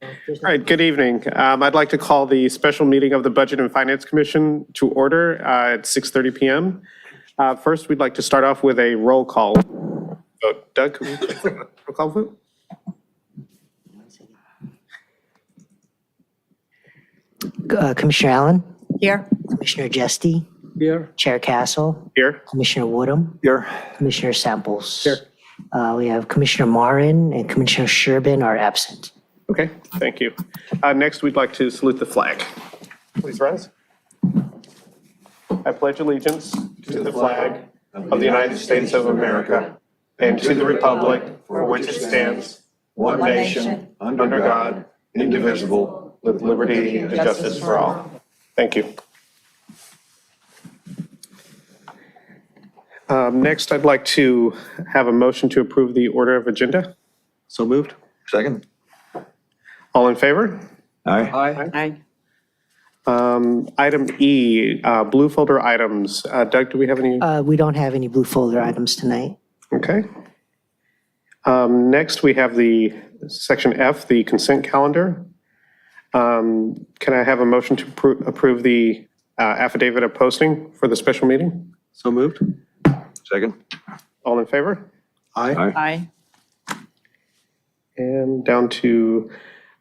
All right, good evening. I'd like to call the special meeting of the Budget and Finance Commission to order at 6:30 PM. First, we'd like to start off with a roll call vote. Doug, can we take the roll call vote? Commissioner Allen, Here. Commissioner Jesty, Here. Chair Castle, Here. Commissioner Woodham, Here. Commissioner Samples. Here. We have Commissioner Marin and Commissioner Sherbin are absent. Okay, thank you. Next, we'd like to salute the flag. Please rise. I pledge allegiance to the flag of the United States of America and to the republic for which it stands, one nation, under God, indivisible, with liberty and justice for all. Thank you. Next, I'd like to have a motion to approve the order of agenda. So moved. Second. All in favor? Aye. Aye. Item E, blue folder items. Doug, do we have any? We don't have any blue folder items tonight. Okay. Next, we have the section F, the consent calendar. Can I have a motion to approve the affidavit of posting for the special meeting? So moved. Second. All in favor? Aye. And down to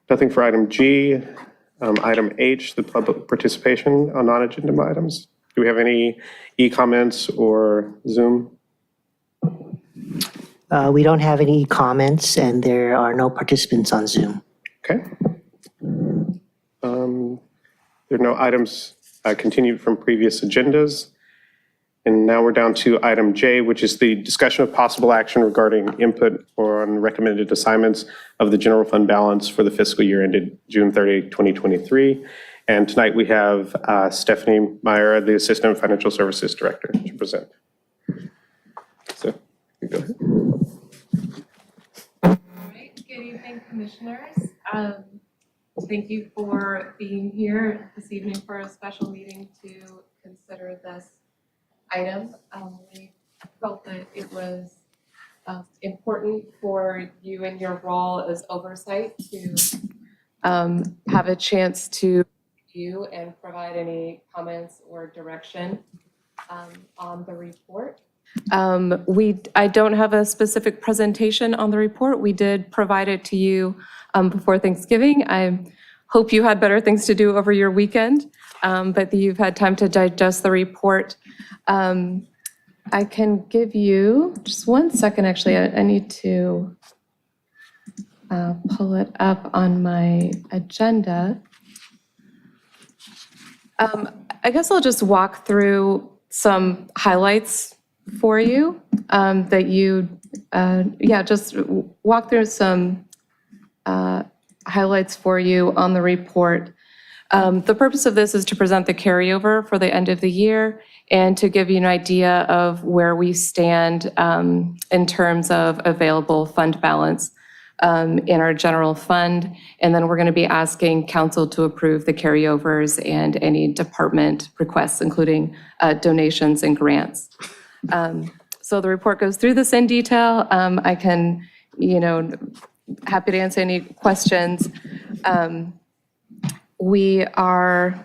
nothing for item G. Item H, the public participation on non-agenda items. Do we have any e-comments or Zoom? We don't have any comments and there are no participants on Zoom. Okay. There are no items continued from previous agendas. And now we're down to item J, which is the discussion of possible action regarding input on recommended assignments of the general fund balance for the fiscal year ended June 30, 2023. And tonight we have Stephanie Meyer, the Assistant Financial Services Director, to present. So, you go ahead. All right, good evening, commissioners. Thank you for being here this evening for a special meeting to consider this item. We felt that it was important for you in your role as oversight to have a chance to review and provide any comments or direction on the report. I don't have a specific presentation on the report. We did provide it to you before Thanksgiving. I hope you had better things to do over your weekend, but that you've had time to digest the report. I can give you just 1 second, actually. I need to pull it up on my agenda. I guess I'll just walk through some highlights for you that you, just walk through some highlights for you on the report. The purpose of this is to present the carryover for the end of the year and to give you an idea of where we stand in terms of available fund balance in our general fund. And then we're going to be asking council to approve the carryovers and any department requests, including donations and grants. So the report goes through this in detail. I can, happy to answer any questions. We are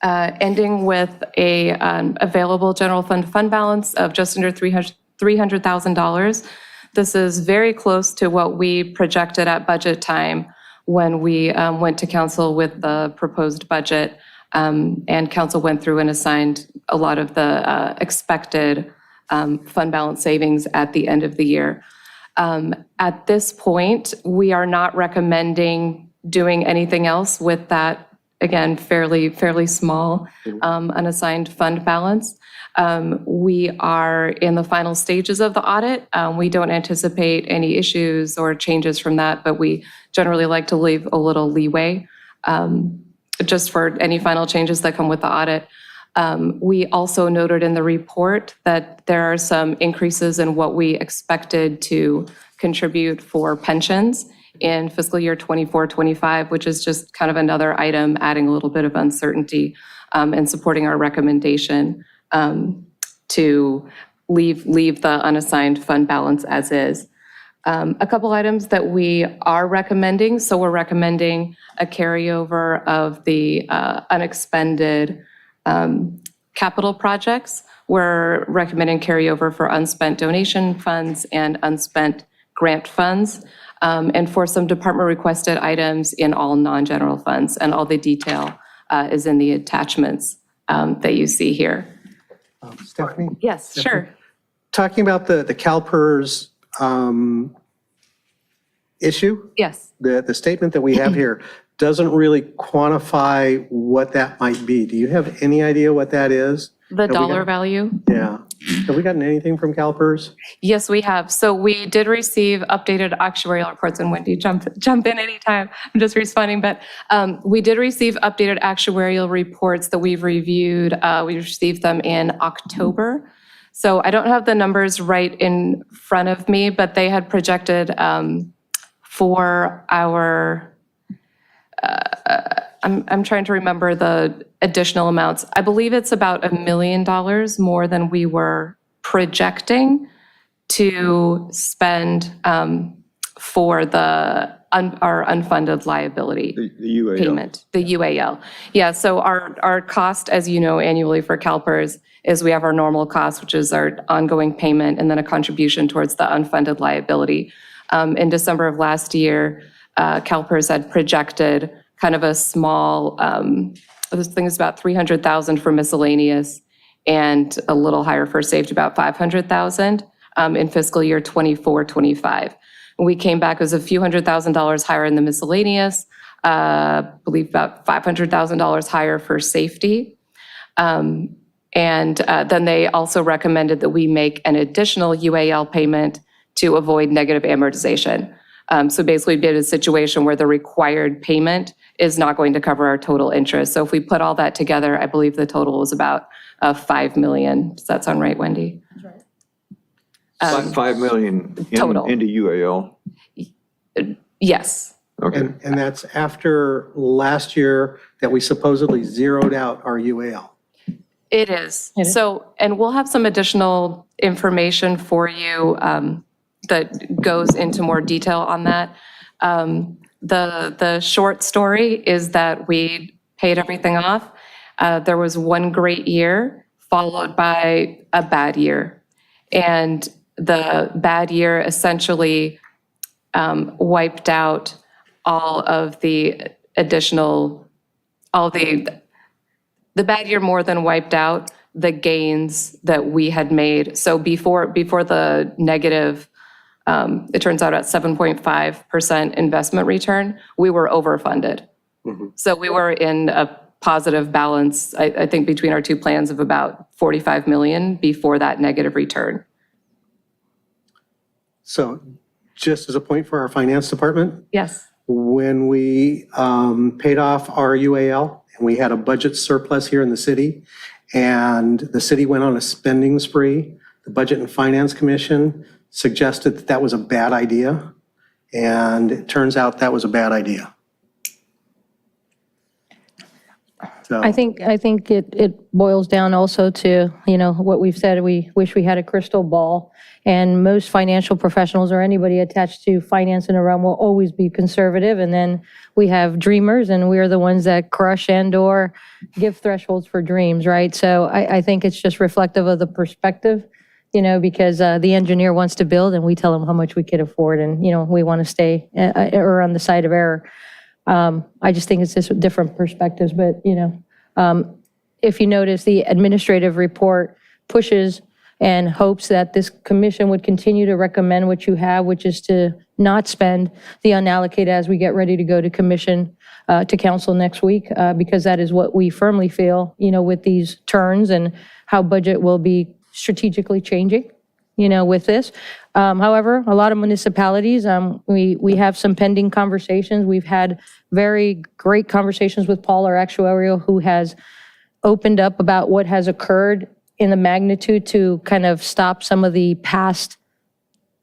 ending with a available general fund balance of just under $300,000. This is very close to what we projected at budget time when we went to council with the proposed budget, and council went through and assigned a lot of the expected fund balance savings at the end of the year. At this point, we are not recommending doing anything else with that, again, fairly small unassigned fund balance. We are in the final stages of the audit. We don't anticipate any issues or changes from that, but we generally like to leave a little leeway just for any final changes that come with the audit. We also noted in the report that there are some increases in what we expected to contribute for pensions in fiscal year 24-25, which is just kind of another item adding a little bit of uncertainty and supporting our recommendation to leave the unassigned fund balance as is. A couple items that we are recommending. So we're recommending a carryover of the unexpended capital projects. We're recommending carryover for unspent donation funds and unspent grant funds, and for some department requested items in all non-general funds. And all the detail is in the attachments that you see here. Stephanie, Yes, sure. talking about the CalPERS issue, Yes. the statement that we have here doesn't really quantify what that might be. Do you have any idea what that is? The dollar value? Yeah. Have we gotten anything from CalPERS? Yes, we have. So we did receive updated actuarial reports, and Wendy, jump in anytime. I'm just responding, but we did receive updated actuarial reports that we've reviewed. We received them in October. So I don't have the numbers right in front of me, but they had projected for our, I'm trying to remember the additional amounts. I believe it's about $1 million more than we were projecting to spend for our unfunded liability The UAL. payment, the UAL. Yeah, so our cost, as you know, annually for CalPERS is we have our normal cost, which is our ongoing payment, and then a contribution towards the unfunded liability. In December of last year, CalPERS had projected kind of a small, this thing is about $300,000 for miscellaneous and a little higher for safety, about $500,000 in fiscal year 24-25. We came back as a few $100,000 higher in the miscellaneous, I believe about $500,000 higher for safety. And then they also recommended that we make an additional UAL payment to avoid negative amortization. So basically, we did a situation where the required payment is not going to cover our total interest. So if we put all that together, I believe the total was about $5 million. Does that sound right, Wendy? That's right. 5 million Total. into UAL. Yes. Okay. And that's after last year that we supposedly zeroed out our UAL. It is. So, and we'll have some additional information for you that goes into more detail on that. The short story is that we paid everything off. There was one great year followed by a bad year. And the bad year essentially wiped out all of the additional, the bad year more than wiped out the gains that we had made. So before the negative, it turns out at 7.5% investment return, we were overfunded. So we were in a positive balance, I think, between our two plans of about 45 million before that negative return. So just as a point for our finance department, Yes. when we paid off our UAL and we had a budget surplus here in the city and the city went on a spending spree, the Budget and Finance Commission suggested that that was a bad idea. And it turns out that was a bad idea. So, I think it boils down also to, what we've said, we wish we had a crystal ball. And most financial professionals or anybody attached to finance in a realm will always be conservative. And then we have dreamers, and we're the ones that crush and/or give thresholds for dreams, right? So I think it's just reflective of the perspective, because the engineer wants to build and we tell them how much we could afford, and, we want to stay or on the side of error. I just think it's just different perspectives, but, if you notice, the administrative report pushes and hopes that this commission would continue to recommend what you have, which is to not spend the unallocated as we get ready to go to commission, to council next week, because that is what we firmly feel, with these turns and how budget will be strategically changing, with this. However, a lot of municipalities, we have some pending conversations. We've had very great conversations with Paul, our actuarial, who has opened up about what has occurred in the magnitude to kind of stop some of the past,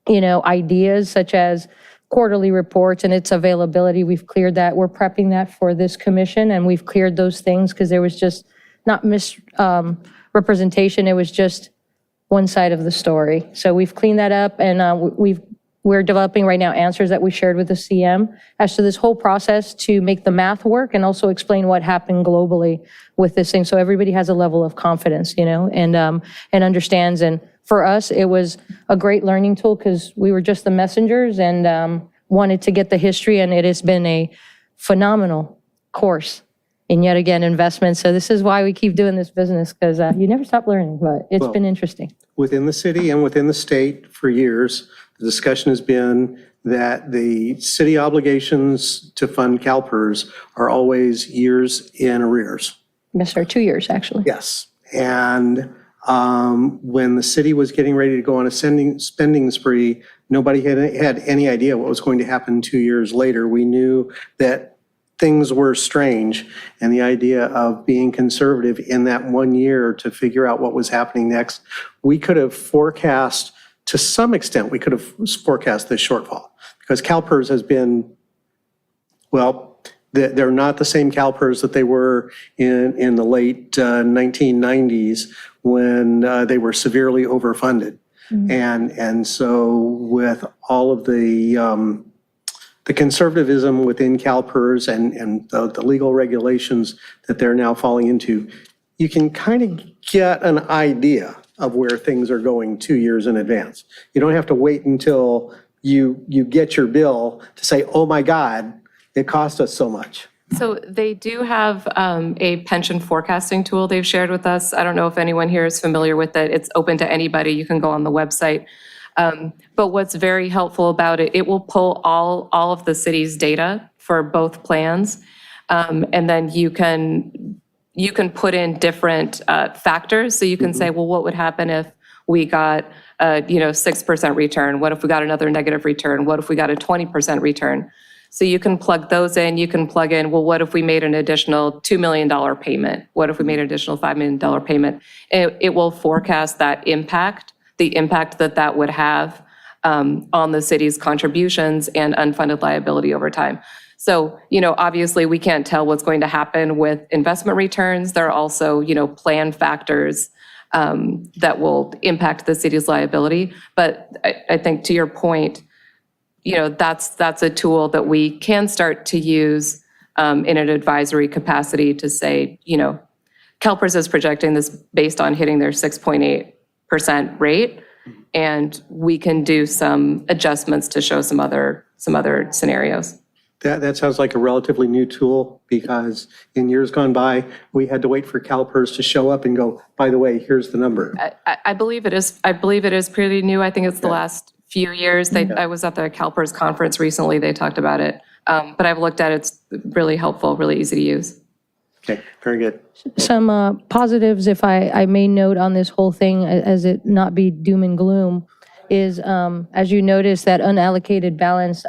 ideas such as quarterly reports and its availability. We've cleared that. We're prepping that for this commission, and we've cleared those things because there was just not misrepresentation. It was just one side of the story. So we've cleaned that up, and we've we're developing right now answers that we shared with the CM as to this whole process to make the math work and also explain what happened globally with this thing. So everybody has a level of confidence, and understands. And for us, it was a great learning tool because we were just the messengers and wanted to get the history. And it has been a phenomenal course in yet again investment. So this is why we keep doing this business, because you never stop learning, but it's been interesting. Within the city and within the state for years, the discussion has been that the city obligations to fund CalPERS are always years in arrears. Yes, sir, 2 years, actually. Yes. And when the city was getting ready to go on a spending spree, nobody had any idea what was going to happen 2 years later. We knew that things were strange, and the idea of being conservative in that 1 year to figure out what was happening next, we could have forecast, to some extent, we could have forecast this shortfall, because CalPERS has been, well, they're not the same CalPERS that they were in the late 1990s when they were severely overfunded. And so with all of the conservatism within CalPERS and the legal regulations that they're now falling into, you can kind of get an idea of where things are going 2 years in advance. You don't have to wait until you get your bill to say, oh my God, it cost us so much. So they do have a pension forecasting tool they've shared with us. I don't know if anyone here is familiar with it. It's open to anybody. You can go on the website. But what's very helpful about it, it will pull all of the city's data for both plans. And then you can put in different factors. So you can say, well, what would happen if we got 6% return? What if we got another negative return? What if we got a 20% return? So you can plug those in. You can plug in, well, what if we made an additional $2 million payment? What if we made an additional $5 million payment? It will forecast that impact, the impact that would have on the city's contributions and unfunded liability over time. So, obviously we can't tell what's going to happen with investment returns. There are also, plan factors that will impact the city's liability. But I think to your point, that's a tool that we can start to use in an advisory capacity to say, CalPERS is projecting this based on hitting their 6.8% rate, and we can do some adjustments to show some other scenarios. That sounds like a relatively new tool, because in years gone by, we had to wait for CalPERS to show up and go, by the way, here's the number. I believe it is. I believe it is pretty new. I think it's the last few years. I was at the CalPERS conference recently. They talked about it, but I've looked at it. It's really helpful, really easy to use. Okay, very good. Some positives, if I may note on this whole thing, as it not be doom and gloom, is as you notice that unallocated balance,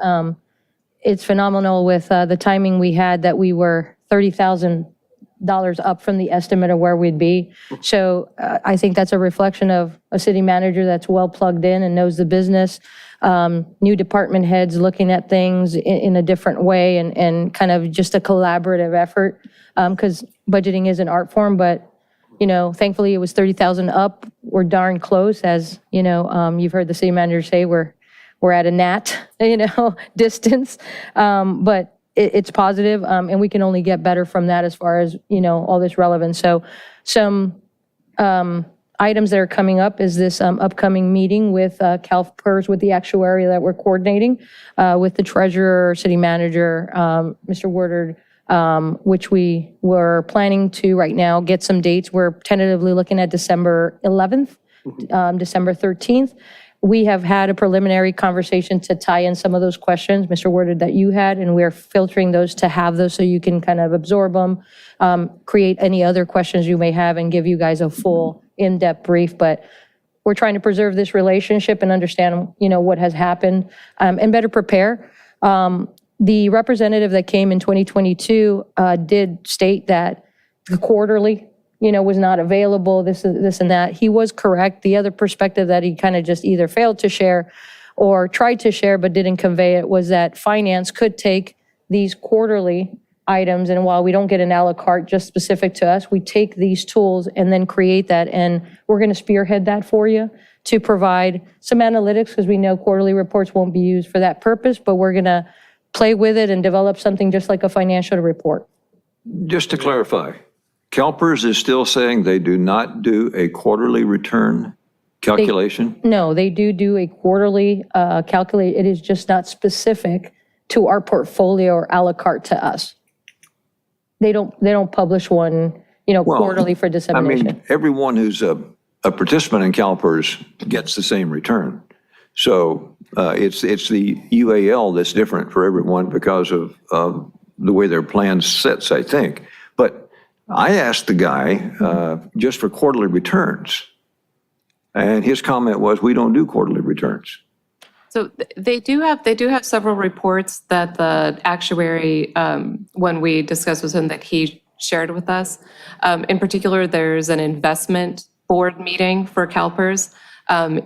it's phenomenal with the timing we had, that we were $30,000 up from the estimate of where we'd be. So I think that's a reflection of a city manager that's well plugged in and knows the business. New department heads looking at things in a different way, and kind of just a collaborative effort, because budgeting is an art form. But thankfully it was 30,000 up. We're darn close, as you've heard the city manager say, we're at a gnat distance, but it's positive, and we can only get better from that as far as all this relevance. So some items that are coming up is this upcoming meeting with CalPERS, with the actuary that we're coordinating with the treasurer, city manager, Mr. Woodard, which we were planning to right now get some dates. We're tentatively looking at December 11th, December 13th. We have had a preliminary conversation to tie in some of those questions, Mr. Woodard, that you had, and we're filtering those to have those so you can kind of absorb them, create any other questions you may have, and give you guys a full in-depth brief. But we're trying to preserve this relationship and understand, what has happened, and better prepare. The representative that came in 2022 did state that the quarterly was not available, this and that. He was correct. The other perspective that he kind of just either failed to share or tried to share but didn't convey it was that finance could take these quarterly items, and while we don't get an a la carte just specific to us, we take these tools and then create that, and we're going to spearhead that for you. to provide some analytics, because we know quarterly reports won't be used for that purpose, but we're going to play with it and develop something just like a financial report. Just to clarify, CalPERS is still saying they do not do a quarterly return calculation? No, they do a quarterly calculate. It is just not specific to our portfolio or a la carte to us. They don't publish one, Well, quarterly for I dissemination. mean, everyone who's a participant in CalPERS gets the same return. So it's the UAL that's different for everyone because of the way their plan sets, I think. But I asked the guy just for quarterly returns, and his comment was, we don't do quarterly returns. So they do have several reports that the actuary, when we discussed with him, that he shared with us. In particular, there's an investment board meeting for CalPERS.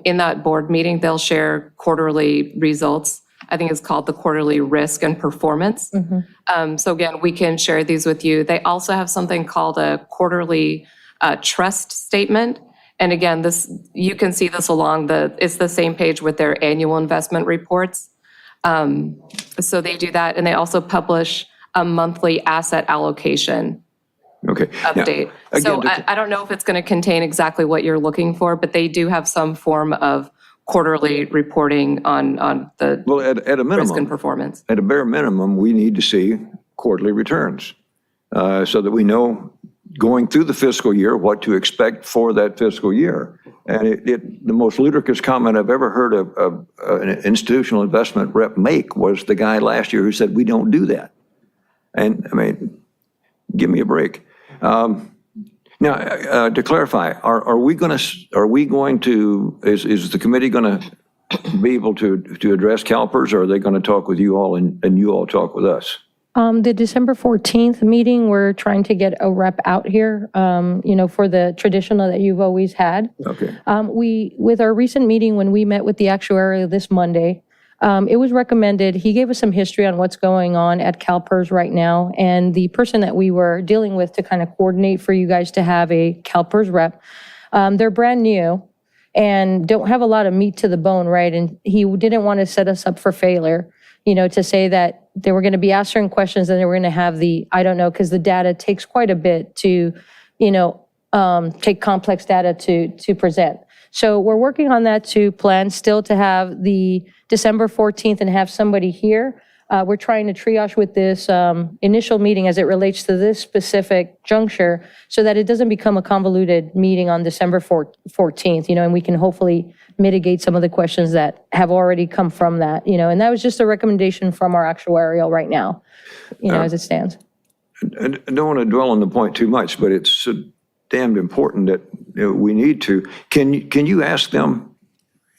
In that board meeting, they'll share quarterly results. I think it's called the quarterly risk and performance. So again, we can share these with you. They also have something called a quarterly trust statement. And again, you can see this it's the same page with their annual investment reports. So they do that, and they also publish a monthly asset allocation Okay. update. Now, So again, I don't know if it's going to contain exactly what you're looking for, but they do have some form of quarterly reporting on the well, at a risk and minimum, performance. at a bare minimum, we need to see quarterly returns so that we know going through the fiscal year what to expect for that fiscal year. And the most ludicrous comment I've ever heard of an institutional investment rep make was the guy last year who said, we don't do that. And I mean, give me a break. Now, to clarify, is the committee going to be able to address CalPERS, or are they going to talk with you all and you all talk with us? The December 14th meeting, we're trying to get a rep out here, for the traditional that you've always had. Okay. With our recent meeting, when we met with the actuary this Monday, it was recommended, he gave us some history on what's going on at CalPERS right now, and the person that we were dealing with to kind of coordinate for you guys to have a CalPERS rep, they're brand new and don't have a lot of meat to the bone, right? And he didn't want to set us up for failure, to say that they were going to be asked certain questions and they were going to have I don't know, because the data takes quite a bit to, take complex data to present. So we're working on that to plan still to have the December 14th and have somebody here. We're trying to triage with this initial meeting as it relates to this specific juncture so that it doesn't become a convoluted meeting on December 14th, and we can hopefully mitigate some of the questions that have already come from that, and that was just a recommendation from our actuarial right now, as it stands. I don't want to dwell on the point too much, but it's so damned important that we need to. Can you ask them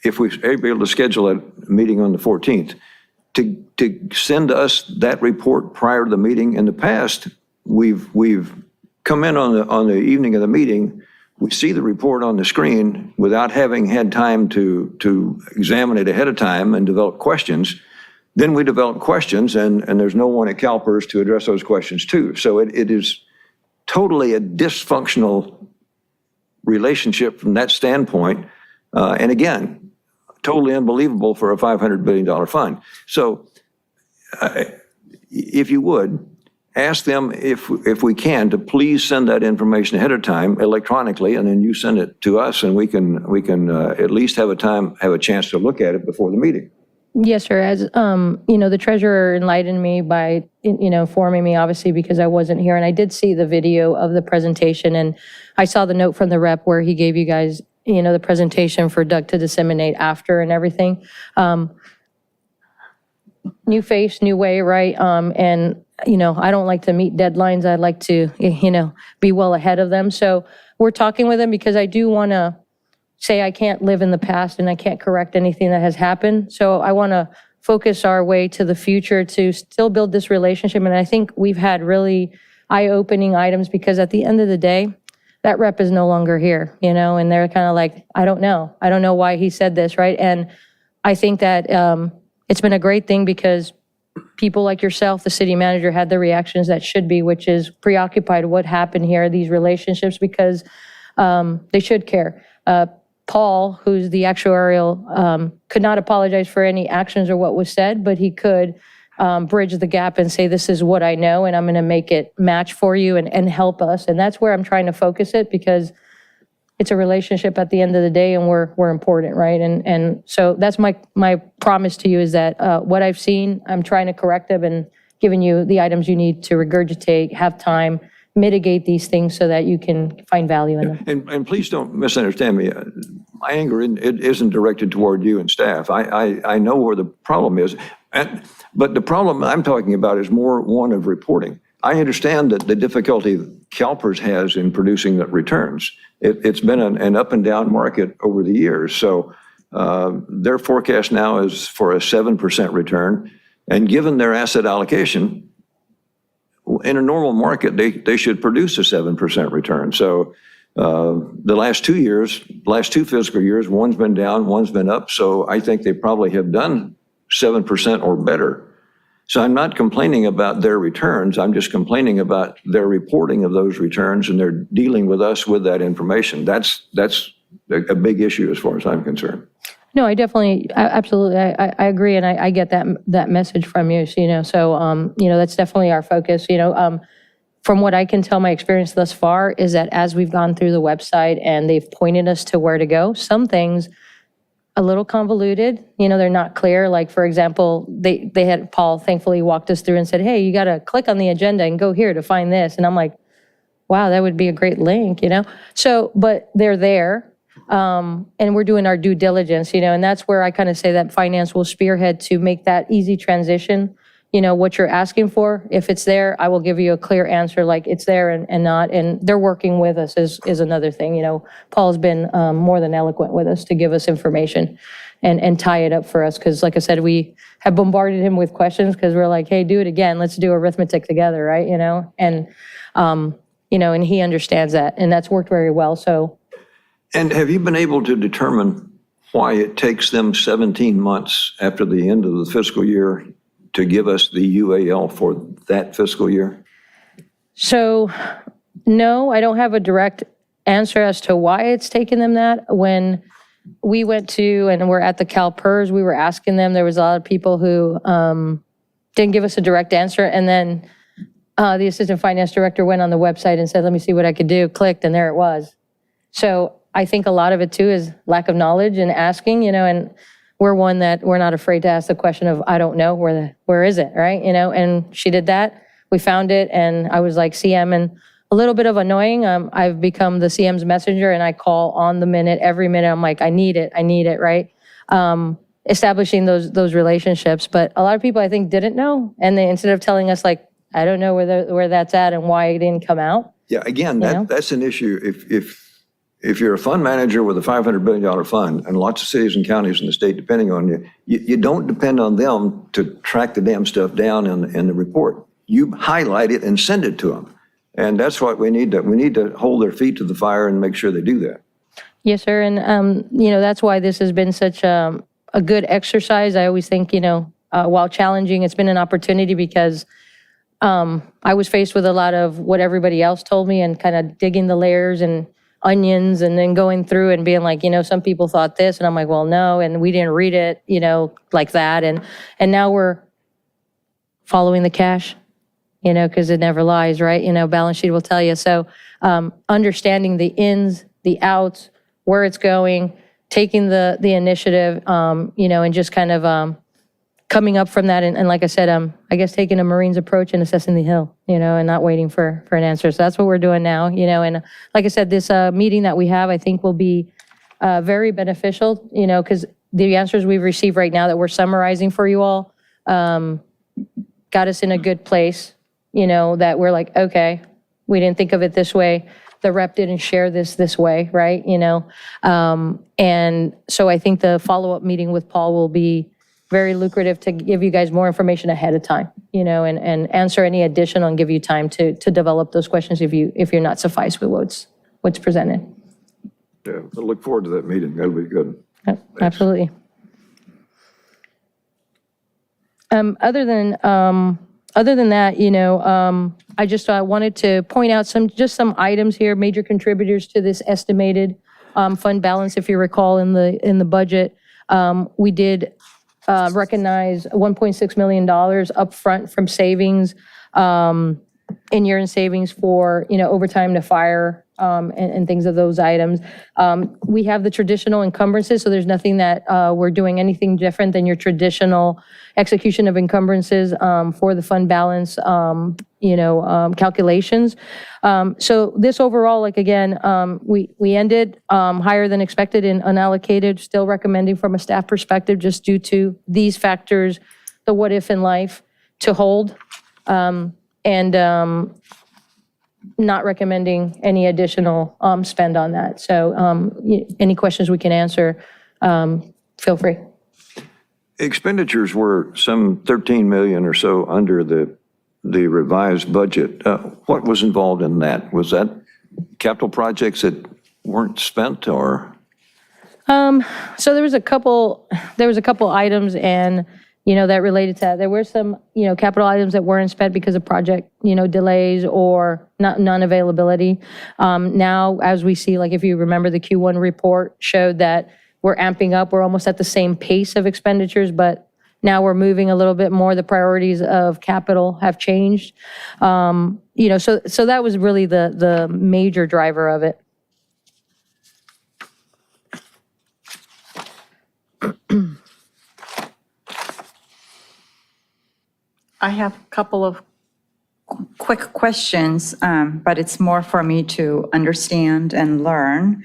if we're able to schedule a meeting on the 14th to send us that report prior to the meeting? In the past, we've come in on the evening of the meeting. We see the report on the screen without having had time to examine it ahead of time and develop questions. Then we develop questions, and there's no one at CalPERS to address those questions too. So it is totally a dysfunctional relationship from that standpoint. And again, totally unbelievable for a $500 billion fund. So if you would, ask them if we can to please send that information ahead of time electronically, and then you send it to us, and we can at least have a chance to look at it before the meeting. Yes, sir. As the treasurer enlightened me by informing me, obviously, because I wasn't here, and I did see the video of the presentation, and I saw the note from the rep where he gave you guys the presentation for Doug to disseminate after and everything. New face, new way, right? And I don't like to meet deadlines. I'd like to be well ahead of them. So we're talking with them because I do want to say I can't live in the past and I can't correct anything that has happened. So I want to focus our way to the future to still build this relationship. And I think we've had really eye-opening items because at the end of the day, that rep is no longer here, and they're kind of like, I don't know why he said this, right? And I think that it's been a great thing because people like yourself, the city manager, had the reactions that should be, which is preoccupied what happened here, these relationships, because they should care. Paul, who's the actuarial, could not apologize for any actions or what was said, but he could bridge the gap and say, this is what I know, and I'm going to make it match for you and help us. And that's where I'm trying to focus it, because it's a relationship at the end of the day, and we're important, right? And so that's my promise to you, is that what I've seen, I'm trying to correct them and giving you the items you need to regurgitate, have time, mitigate these things so that you can find value in them. And please don't misunderstand me. My anger it isn't directed toward you and staff. I know where the problem is. But the problem I'm talking about is more one of reporting. I understand that the difficulty CalPERS has in producing the returns. It's been an up and down market over the years. So their forecast now is for a 7% return. And given their asset allocation, in a normal market, they should produce a 7% return. So the last 2 fiscal years, one's been down, one's been up. So I think they probably have done 7% or better. So I'm not complaining about their returns. I'm just complaining about their reporting of those returns, and they're dealing with us with that information. That's a big issue as far as I'm concerned. No, I definitely, absolutely, I agree, and I get that message from you. So that's definitely our focus. From what I can tell, my experience thus far is that as we've gone through the website and they've pointed us to where to go, some things a little convoluted, they're not clear. Like, for example, they had Paul thankfully walked us through and said, hey, you got to click on the agenda and go here to find this. And I'm like, wow, that would be a great link, So, but they're there. And we're doing our due diligence, and that's where I kind of say that finance will spearhead to make that easy transition. What you're asking for, if it's there, I will give you a clear answer, like it's there and not. And they're working with us is another thing. Paul's been more than eloquent with us to give us information and tie it up for us. Because like I said, we have bombarded him with questions because we're like, hey, do it again. Let's do arithmetic together, right? And he understands that, and that's worked very well. So. And have you been able to determine why it takes them 17 months after the end of the fiscal year to give us the UAL for that fiscal year? So, no, I don't have a direct answer as to why it's taken them that. When we went to and we're at the CalPERS, we were asking them, there was a lot of people who didn't give us a direct answer. And then the assistant finance director went on the website and said, let me see what I could do, clicked, and there it was. So I think a lot of it too is lack of knowledge and asking, and we're one that we're not afraid to ask the question of, I don't know, where is it, right? And she did that. We found it, and I was like, CM, and a little bit of annoying. I've become the CM's messenger, and I call on the minute, every minute. I'm like, I need it, right? Establishing those relationships. But a lot of people, I think, didn't know, and they, instead of telling us, like, I don't know where that's at and why it didn't come out. Yeah, again, that's an issue. If you're a fund manager with a $500 billion fund and lots of cities and counties in the state depending on you, you don't depend on them to track the damn stuff down in the report. You highlight it and send it to them. And that's what we need to hold their feet to the fire and make sure they do that. Yes, sir. And, that's why this has been such a good exercise. I always think, while challenging, it's been an opportunity because I was faced with a lot of what everybody else told me and kind of digging the layers and onions and then going through and being like, some people thought this, and I'm like, well, no, and we didn't read it, like that. And now we're following the cash, because it never lies, right? Balance sheet will tell you. So understanding the ins, the outs, where it's going, taking the initiative, and just kind of coming up from that. And like I said, I guess taking a Marines approach and assessing the hill, and not waiting for an answer. So that's what we're doing now, and like I said, this meeting that we have, I think will be very beneficial, because the answers we've received right now that we're summarizing for you all got us in a good place, that we're like, okay, we didn't think of it this way. The rep didn't share this way, right? And so I think the follow-up meeting with Paul will be very lucrative to give you guys more information ahead of time, and answer any additional and give you time to develop those questions if you're not sufficed with what's presented. Yeah, I look forward to that meeting. That'll be good. Yep, absolutely. Other than that, I just wanted to point out some items here, major contributors to this estimated fund balance, if you recall, in the budget, we did recognize $1.6 million upfront from savings, in-year savings for, overtime to fire, and things of those items. We have the traditional encumbrances, so there's nothing that we're doing anything different than your traditional execution of encumbrances for the fund balance, calculations. So this overall, we ended higher than expected in unallocated, still recommending from a staff perspective, just due to these factors, the what if in life, to hold. And not recommending any additional spend on that. So any questions we can answer, feel free. Expenditures were some 13 million or so under the revised budget. What was involved in that? Was that capital projects that weren't spent, or? So there was a couple items, and that related to that. There were some, capital items that weren't spent because of project, delays or non-availability. Now, as we see, like if you remember, the Q1 report showed that we're amping up. We're almost at the same pace of expenditures, but now we're moving a little bit more. The priorities of capital have changed. So that was really the major driver of it. I have a couple of quick questions, but it's more for me to understand and learn.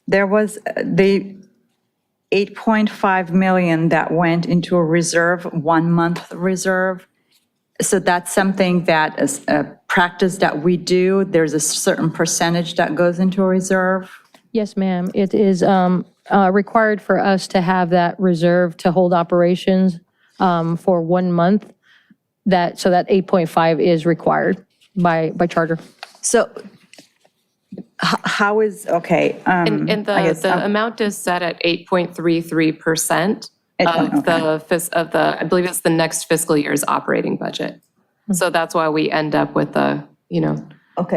There was the 8.5 million that went into a reserve, 1 month reserve. So that's something that is a practice that we do. There's a certain percentage that goes into a reserve. Yes, ma'am. It is required for us to have that reserve to hold operations for 1 month. So that 8.5 is required by charter. So how is, okay. And I guess, the amount is set at 8.33% of the, I believe it's the next fiscal year's operating budget. So that's why we end up with okay,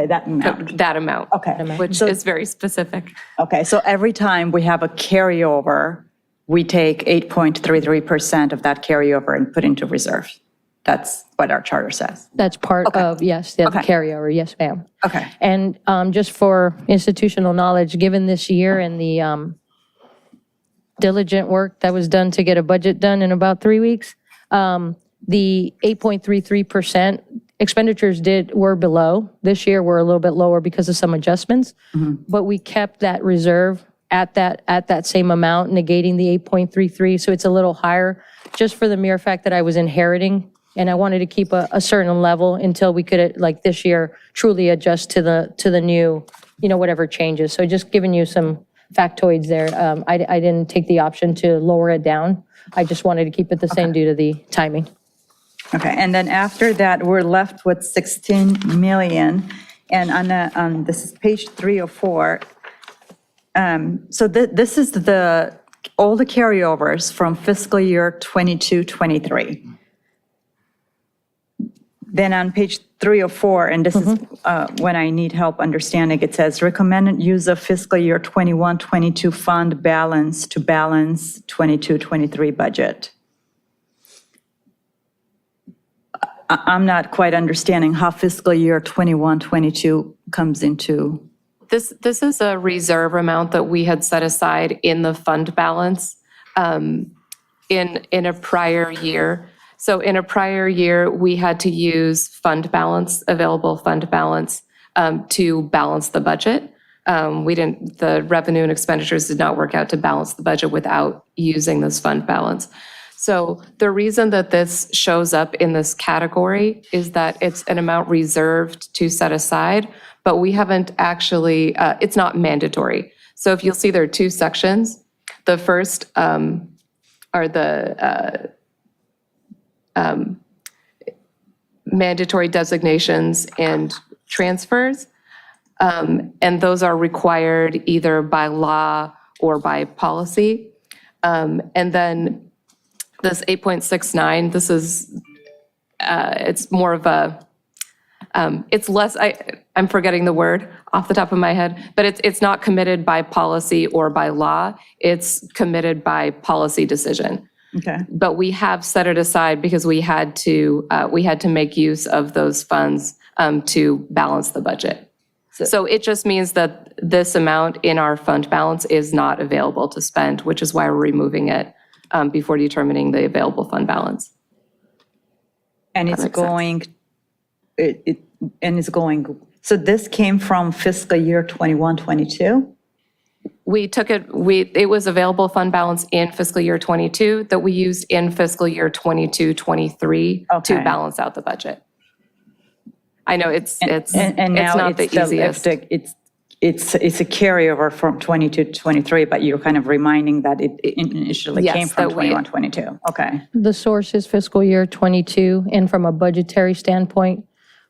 that amount. that amount. Okay. Which is very specific. Okay, so every time we have a carryover, we take 8.33% of that carryover and put into reserve. That's what our charter says. That's part of, yes, the Okay. carryover. Yes, ma'am. Okay. And just for institutional knowledge, given this year and the diligent work that was done to get a budget done in about 3 weeks, the 8.33% expenditures were below. This year, we're a little bit lower because of some adjustments, but we kept that reserve at that same amount, negating the 8.33. So it's a little higher, just for the mere fact that I was inheriting, and I wanted to keep a certain level until we could, like this year, truly adjust to the new, whatever changes. So just giving you some factoids there. I didn't take the option to lower it down. I just wanted to keep it the same due to the timing. Okay, and then after that, we're left with 16 million. And on this is page 3 or 4. So this is all the carryovers from fiscal year 22-23. Then on page 3 or 4, and this is when I need help understanding, it says recommended use of fiscal year 21-22 fund balance to balance 22-23 budget. I'm not quite understanding how fiscal year 21-22 comes into. This is a reserve amount that we had set aside in the fund balance in a prior year. So in a prior year, we had to use available fund balance to balance the budget. The revenue and expenditures did not work out to balance the budget without using this fund balance. So the reason that this shows up in this category is that it's an amount reserved to set aside, but we haven't actually, it's not mandatory. So if you'll see, there are 2 sections. The first are the mandatory designations and transfers, and those are required either by law or by policy. And then this 8.69, this is, it's more of a It's less, I'm forgetting the word off the top of my head, but it's not committed by policy or by law. It's committed by policy decision. Okay. But we have set it aside because we had to make use of those funds to balance the budget. So it just means that this amount in our fund balance is not available to spend, which is why we're removing it before determining the available fund balance. And it's makes sense. going, so this came from fiscal year 21, 22? We took it, it was available fund balance in fiscal year 22 that we used in fiscal year 22, 23 to Okay. balance out the budget. I know it's And now not the easiest. It's a carryover from 22 to 23, but you're kind of reminding that it initially Yes, came from that we- 21, 22. Okay. The source is fiscal year '22, and from a budgetary standpoint,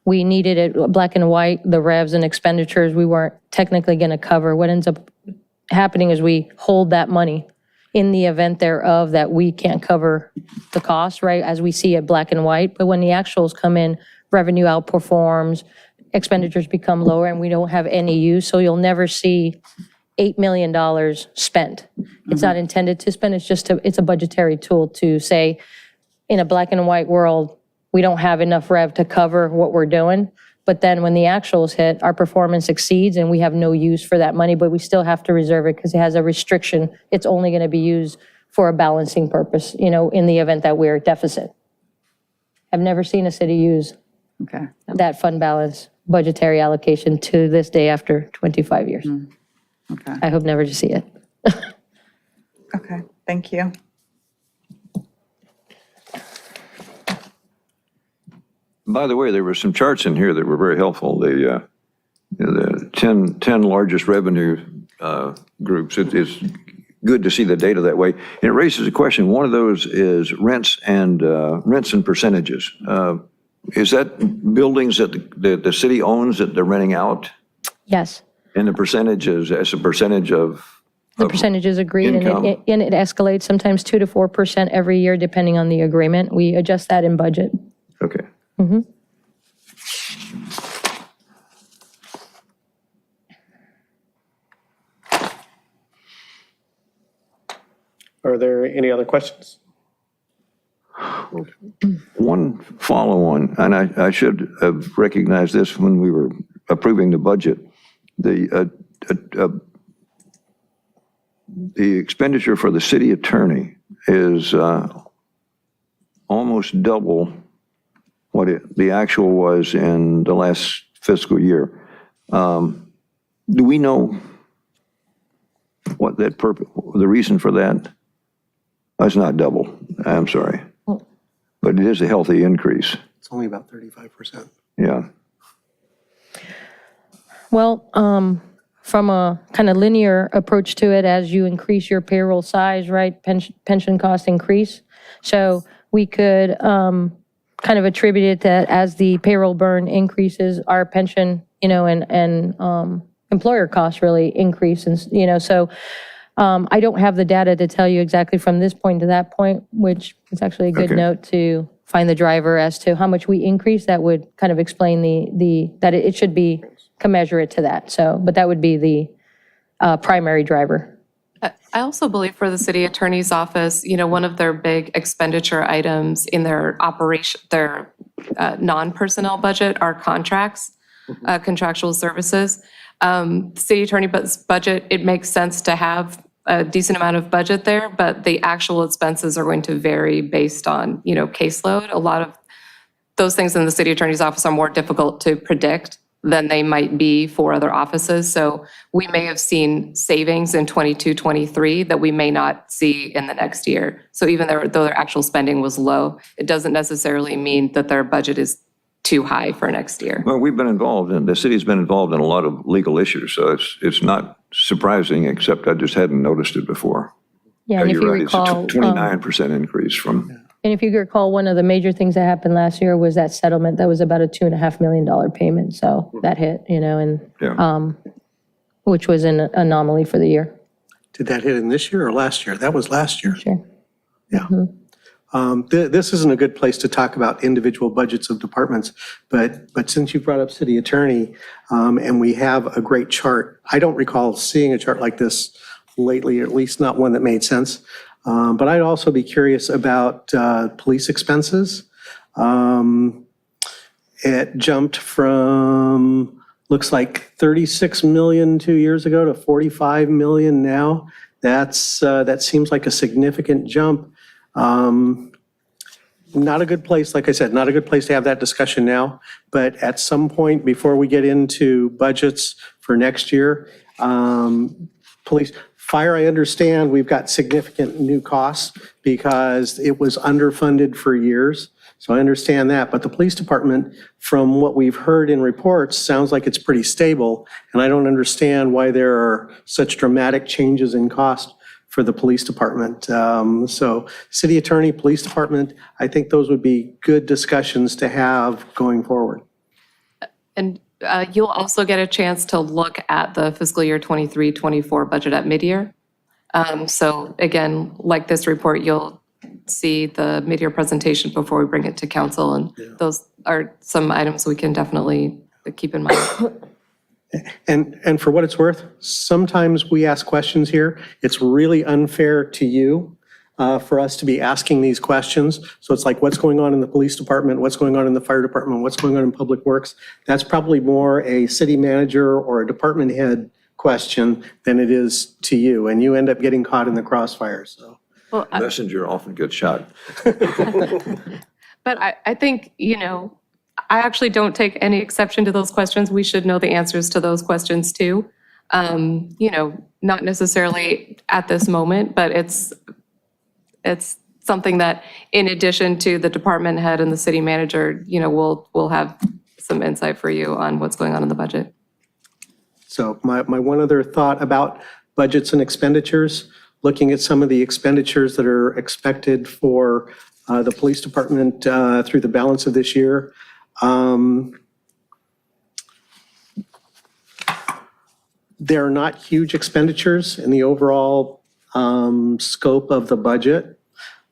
we needed it black and white, the revs and expenditures we weren't technically going to cover. What ends up happening is we hold that money in the event thereof that we can't cover the cost, right, as we see it black and white. But when the actuals come in, revenue outperforms, expenditures become lower, and we don't have any use. So you'll never see $8 million spent. It's not intended to spend, it's a budgetary tool to say, in a black and white world, we don't have enough rev to cover what we're doing. But then when the actuals hit, our performance exceeds and we have no use for that money, but we still have to reserve it because it has a restriction. It's only going to be used for a balancing purpose, in the event that we're deficit. I've never seen a city use Okay. that fund balance budgetary allocation to this day after 25 years. Okay. I hope never to see it. Okay. Thank you. By the way, there were some charts in here that were very helpful. The 10 largest revenue groups. It's good to see the data that way. And it raises a question. One of those is rents and percentages. Is that buildings that the city owns that they're renting out? Yes. And the percentage is as a percentage of? The percentage is agreed, income. and it escalates sometimes 2 to 4% every year, depending on the agreement. We adjust that in budget. Okay. Are there any other questions? One follow-on, and I should have recognized this when we were approving the budget. The expenditure for the city attorney is almost double what the actual was in the last fiscal year. Do we know what that the reason for that? It's not double, I'm sorry. But it is a healthy increase, It's only about 35%. yeah. Well, from a kind of linear approach to it, as you increase your payroll size, right, pension costs increase. So we could kind of attribute it that as the payroll burn increases, our pension, and employer costs really increase. And, so I don't have the data to tell you exactly from this point to that point, which is actually a good Okay. note to find the driver as to how much we increase. That would kind of explain that it should be commensurate to that. So, but that would be the primary driver. I also believe for the city attorney's office, one of their big expenditure items in their non-personnel budget are contracts, contractual services. City attorney's budget, it makes sense to have a decent amount of budget there, but the actual expenses are going to vary based on, caseload. A lot of those things in the city attorney's office are more difficult to predict than they might be for other offices. So we may have seen savings in 22, 23 that we may not see in the next year. So even though their actual spending was low, it doesn't necessarily mean that their budget is too high for next year. Well, we've been involved, and the city's been involved in a lot of legal issues, so it's not surprising, except I just hadn't noticed it before. Yeah, and if You're you right, it's a recall, 29% increase from, and if you recall, one of the major things that happened last year was that settlement that was about a $2.5 million payment. So that hit, yeah. which was an anomaly for the year. Did that hit in this year or last year? That was last year. Sure. Yeah. This isn't a good place to talk about individual budgets of departments, but since you brought up city attorney, and we have a great chart, I don't recall seeing a chart like this lately, at least not one that made sense. But I'd also be curious about police expenses. It jumped from, looks like 36 million 2 years ago to 45 million now. That seems like a significant jump. Not a good place, like I said, not a good place to have that discussion now, but at some point before we get into budgets for next year, police, fire, I understand we've got significant new costs because it was underfunded for years. So I understand that, but the police department, from what we've heard in reports, sounds like it's pretty stable. And I don't understand why there are such dramatic changes in cost for the police department. So city attorney, police department, I think those would be good discussions to have going forward. And you'll also get a chance to look at the fiscal year 23-24 budget at mid-year. So again, like this report, you'll see the mid-year presentation before we bring it to council. And those are some items we can definitely keep in mind. And for what it's worth, sometimes we ask questions here. It's really unfair to you for us to be asking these questions. So it's like, what's going on in the police department? What's going on in the fire department? What's going on in public works? That's probably more a city manager or a department head question than it is to you. And you end up getting caught in the crossfire, so. Well, Messenger often gets shot. but I think, I actually don't take any exception to those questions. We should know the answers to those questions too. Not necessarily at this moment, but it's something that, in addition to the department head and the city manager, we'll have some insight for you on what's going on in the budget. So my one other thought about budgets and expenditures, looking at some of the expenditures that are expected for the police department through the balance of this year. There are not huge expenditures in the overall scope of the budget,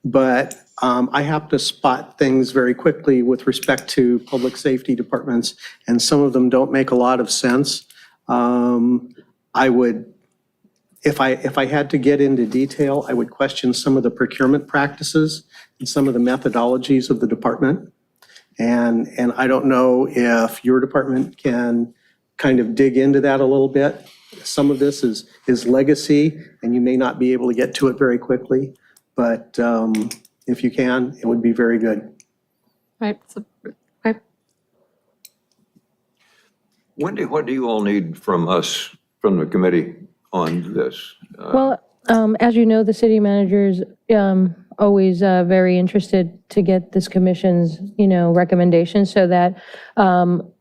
but I have to spot things very quickly with respect to public safety departments, and some of them don't make a lot of sense. I would, if I had to get into detail, I would question some of the procurement practices and some of the methodologies of the department. And I don't know if your department can kind of dig into that a little bit. Some of this is legacy, and you may not be able to get to it very quickly, but if you can, it would be very good. Right. So, okay. Wendy, what do you all need from us, from the committee on this? Well, as you know, the city manager is always very interested to get this commission's, recommendations, so that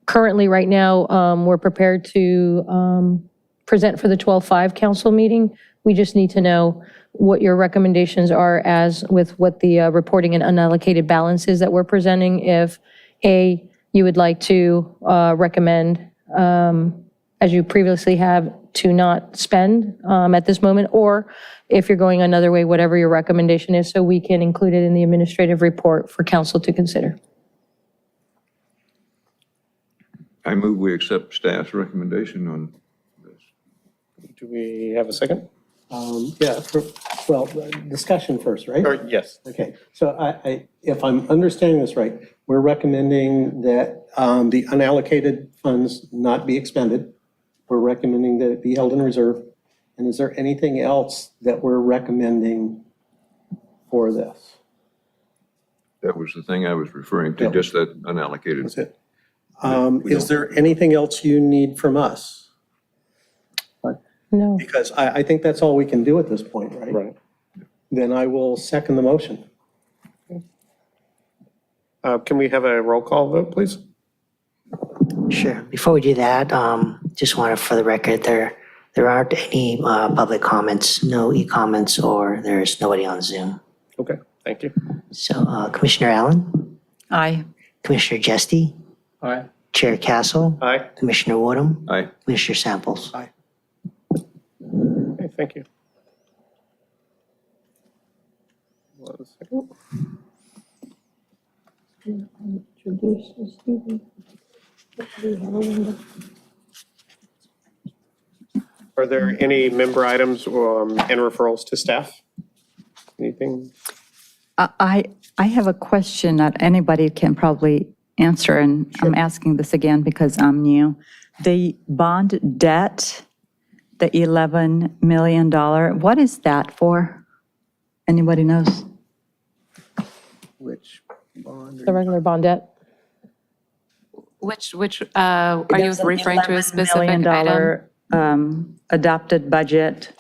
currently, right now, we're prepared to present for the 12/5 council meeting. We just need to know what your recommendations are as with what the reporting and unallocated balance is that we're presenting. If A, you would like to recommend, as you previously have, to not spend at this moment, or if you're going another way, whatever your recommendation is, so we can include it in the administrative report for council to consider. I move we accept staff's recommendation on this. Do we have a second? Discussion first, right? Or, yes. Okay, so if I'm understanding this right, we're recommending that the unallocated funds not be expended. We're recommending that it be held in reserve. And is there anything else that we're recommending for this? That was the thing I was referring to, just that unallocated. That's it. Is there anything else you need from us? No. Because I think that's all we can do at this point, right? Right. Then I will second the motion. Can we have a roll call vote, please? Sure. Before we do that, just wanted for the record, there aren't any public comments, no e-comments, or there's nobody on Zoom. Okay, thank you. So Commissioner Allen, Aye. Commissioner Jesty, Aye. Chair Castle, Aye. Commissioner Woodham, Aye. Commissioner Samples. Aye. Okay, thank you. One second. Are there any member items and referrals to staff? Anything? I have a question that anybody can probably answer, and I'm asking this again because I'm new. The bond debt, the $11 million, what is that for? Anybody knows? Which bond? The regular bond debt. Which are you referring to a specific $11 million item? adopted budget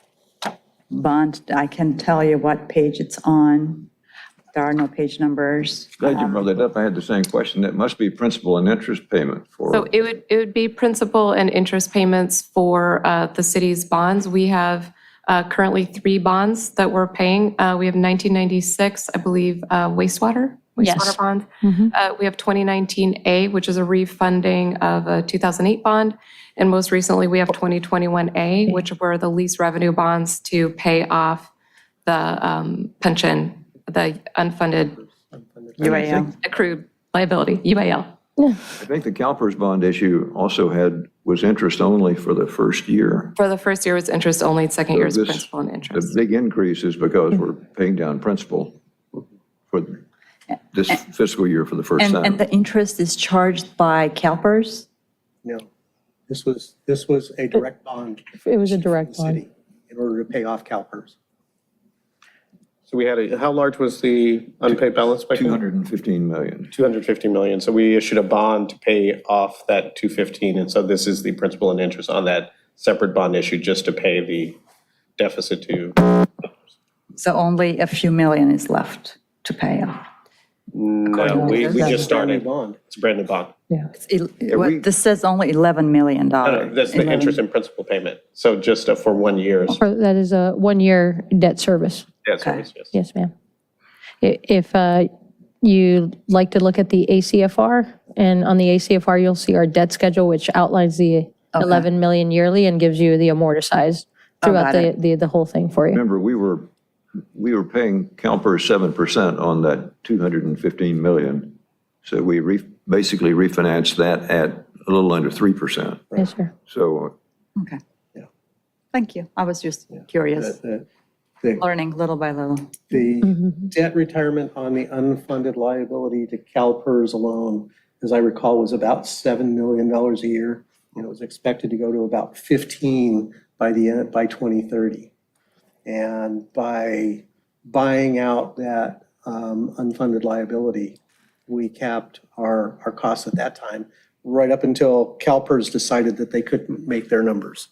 bond. I can tell you what page it's on. There are no page numbers. Glad you brought that up. I had the same question. That must be principal and interest payment for. So it would be principal and interest payments for the city's bonds. We have currently 3 bonds that we're paying. We have 1996, I believe, wastewater bond. We have 2019A, which is a refunding of a 2008 bond. And most recently, we have 2021A, which were the lease revenue bonds to pay off the pension, the unfunded UAL. accrued liability, UAL. I think the CalPERS bond issue also was interest only for the first year. For the first year, it's interest only, second year is this- principal and The interest. big increase is because we're paying down principal for this fiscal year for the first And time. the interest is charged by CalPERS? No, this was a direct bond. It was a from the direct bond. city in order to pay off CalPERS. So we had how large was the unpaid balance by? 215 million. 250 million. So we issued a bond to pay off that 215. And so this is the principal and interest on that separate bond issue just to pay the deficit to. So only a few million is left to pay off. No, we just Brand new started. bond. It's a brand new bond. This says only $11 million. No, that's the interest and principal payment. So just for 1 year. That is a 1-year debt service. Debt service, yes. Yes, ma'am. If you like to look at the ACFR, and on the ACFR, you'll see our debt schedule, which outlines the 11 million yearly and gives you the amortized throughout got the whole thing for you. Remember, we were paying CalPERS 7% on that 215 million. So we basically refinanced that at a little under 3%. Yes, sir. So Okay. Thank you. I was just curious, The learning little by little. the debt retirement on the unfunded liability to CalPERS alone, as I recall, was about $7 million a year. And it was expected to go to about 15 by 2030. And by buying out that unfunded liability, we capped our costs at that time, right up until CalPERS decided that they couldn't make their numbers.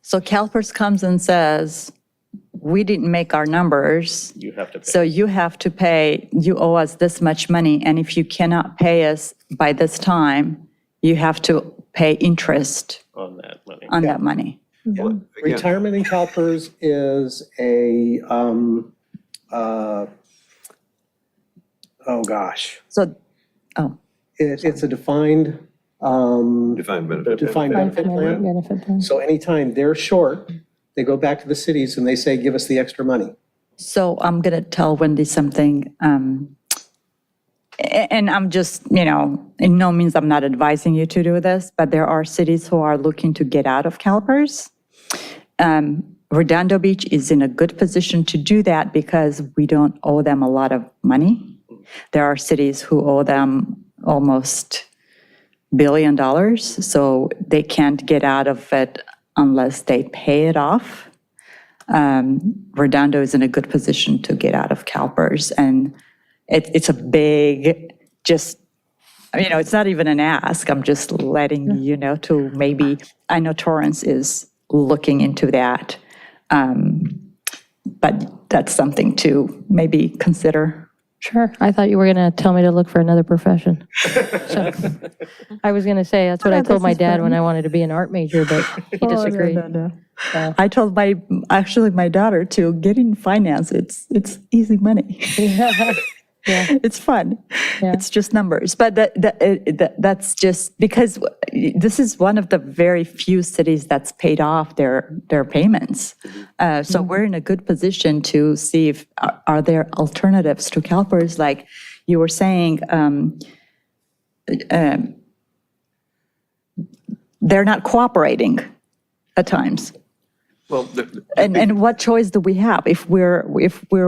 So CalPERS comes and says, we didn't make our numbers, You have to pay. so you have to pay, you owe us this much money, and if you cannot pay us by this time, you have to pay interest On that money. on that money. again, Retirement in CalPERS is a, oh gosh, So, it's a defined defined benefit. benefit plan. Benefit plan. So anytime they're short, they go back to the cities and they say, give us the extra money. so I'm going to tell Wendy something, and I'm just, in no means I'm not advising you to do this, but there are cities who are looking to get out of CalPERS. Redondo Beach is in a good position to do that because we don't owe them a lot of money. There are cities who owe them almost $1 billion, so they can't get out of it unless they pay it off. Redondo is in a good position to get out of CalPERS, and it's a big, it's not even an ask. I'm just letting you know to maybe, I know Torrance is looking into that. But that's something to maybe consider. Sure. I thought you were going to tell me to look for another profession. So, I was going to say, that's what I told my dad when I wanted to be an art major, but he disagreed. I told my daughter to get in finance. It's easy money. It's fun. Yeah. It's just numbers. But that's just because this is one of the very few cities that's paid off their payments. So we're in a good position to see if are there alternatives to CalPERS, like you were saying. They're not cooperating at times. Well, And what choice do we have? If we're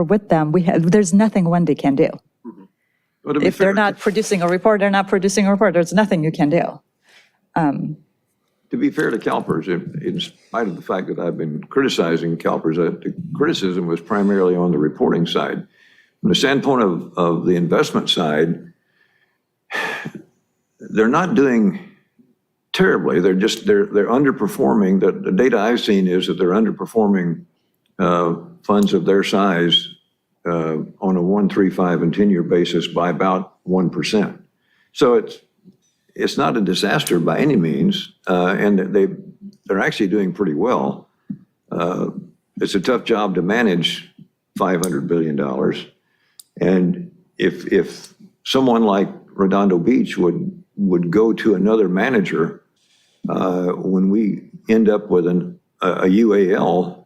with them, there's nothing Wendy can do. well, to be If they're fair- not producing a report, they're not producing a report. There's nothing you can do. To be fair to CalPERS, in spite of the fact that I've been criticizing CalPERS, the criticism was primarily on the reporting side. From the standpoint of the investment side, they're not doing terribly. They're underperforming. The data I've seen is that they're underperforming funds of their size on a 1, 3, 5, and 10-year basis by about 1%. So it's not a disaster by any means, and they're actually doing pretty well. It's a tough job to manage $500 billion. And if someone like Redondo Beach would go to another manager, when we end up with a UAL,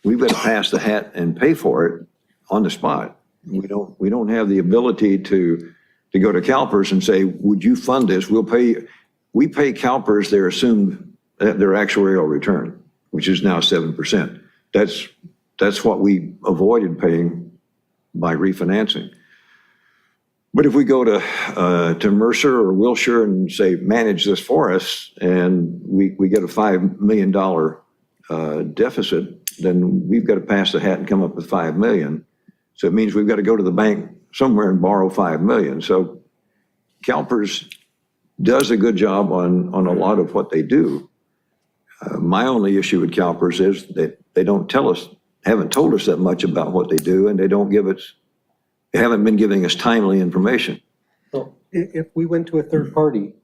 we've got to pass the hat and pay for it on the spot. We don't have the ability to go to CalPERS and say, would you fund this? We pay CalPERS their assumed, their actuarial return, which is now 7%. That's what we avoided paying by refinancing. But if we go to Mercer or Wilshire and say, manage this for us, and we get a $5 million deficit, then we've got to pass the hat and come up with $5 million. So it means we've got to go to the bank somewhere and borrow $5 million. So CalPERS does a good job on a lot of what they do. My only issue with CalPERS is that they haven't told us that much about what they do, and they haven't been giving us timely information. So if we went to a third party,